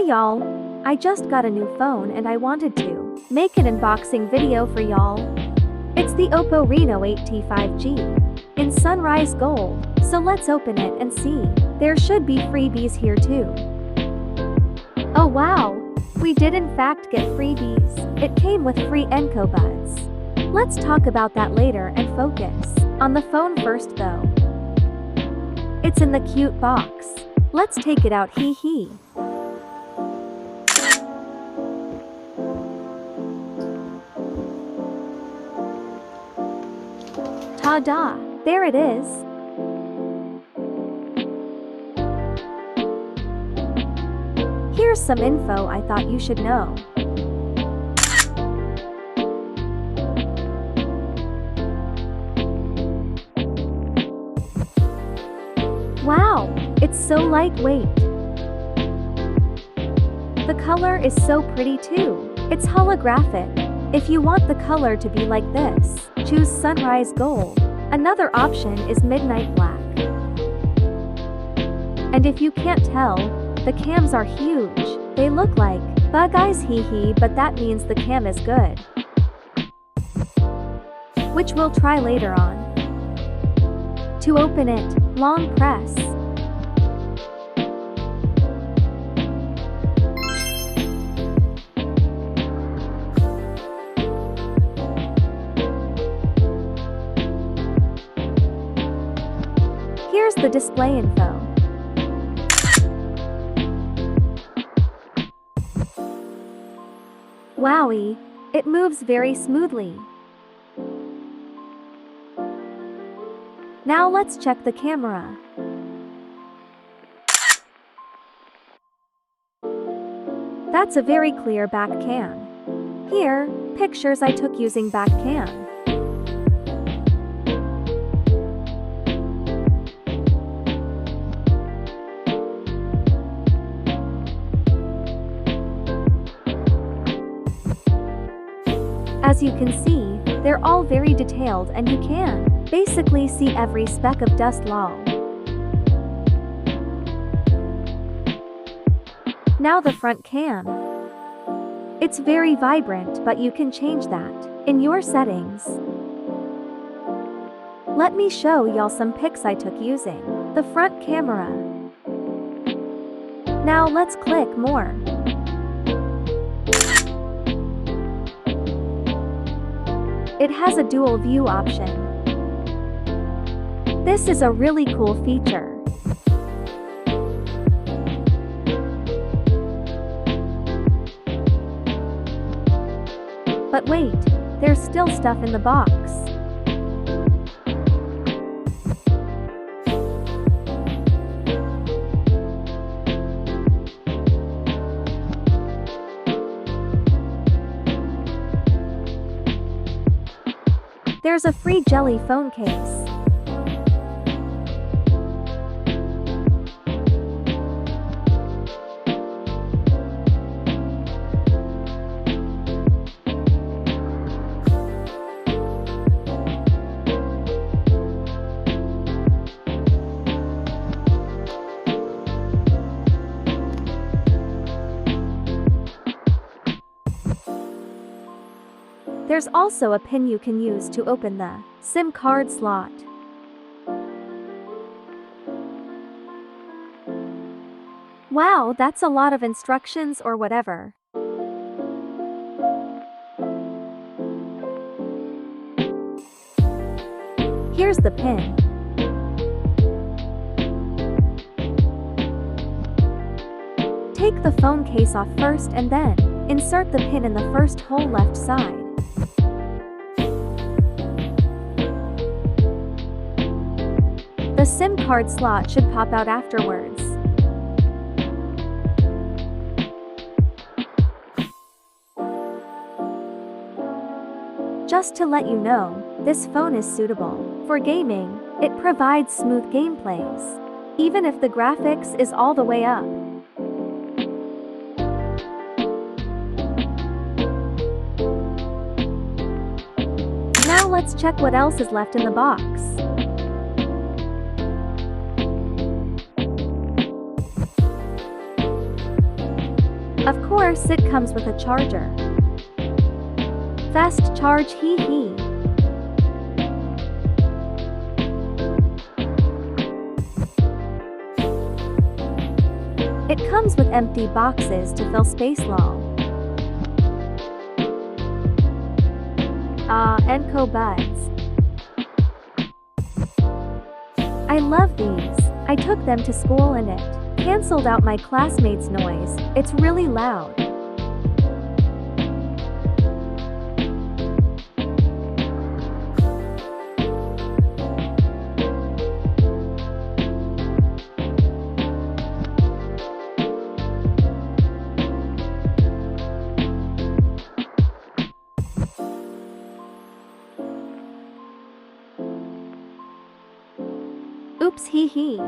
Hey y'all! I just got a new phone and I wanted to make an unboxing video for y'all. It's the Oppo Reno 8T 5G in sunrise gold, so let's open it and see. There should be freebies here too. Oh wow! We did in fact get freebies. It came with free earbuds. Let's talk about that later and focus on the phone first though. It's in the cute box. Let's take it out, hee hee. Ta-da! There it is. Here's some info I thought you should know. Wow! It's so lightweight. The color is so pretty too. It's holographic. If you want the color to be like this, choose sunrise gold. Another option is midnight black. And if you can't tell, the cams are huge. They look like bug eyes, hee hee, but that means the cam is good, which we'll try later on. To open it, long press. Here's the display info. Wowie! It moves very smoothly. Now let's check the camera. That's a very clear back cam. Here, pictures I took using back cam. As you can see, they're all very detailed and you can basically see every speck of dust lol. Now the front cam. It's very vibrant, but you can change that in your settings. Let me show y'all some pics I took using the front camera. Now let's click more. It has a dual view option. This is a really cool feature. But wait, there's still stuff in the box. There's a free jelly phone case. There's also a pin you can use to open the SIM card slot. Wow, that's a lot of instructions or whatever. Here's the pin. Take the phone case off first and then insert the pin in the first hole left side. The SIM card slot should pop out afterwards. Just to let you know, this phone is suitable for gaming. It provides smooth gameplays, even if the graphics is all the way up. Now let's check what else is left in the box. Of course it comes with a charger. Fast charge, hee hee. It comes with empty boxes to fill space, lol. Enco buds. I love these. I took them to school and it cancelled out my classmates' noise. It's really loud. Oops, hee hee.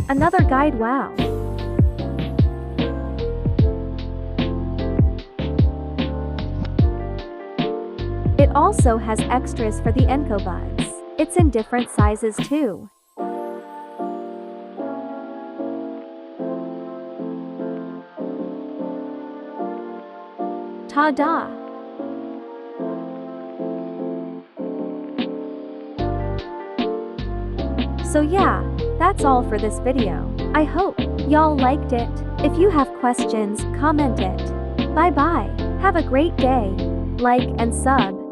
Another guide, wow. It also has extras for the Enco buds. It's in different sizes too. Ta-da! So yeah, that's all for this video. I hope y'all liked it. If you have questions, comment it. Bye bye. Have a great day. Like and sub.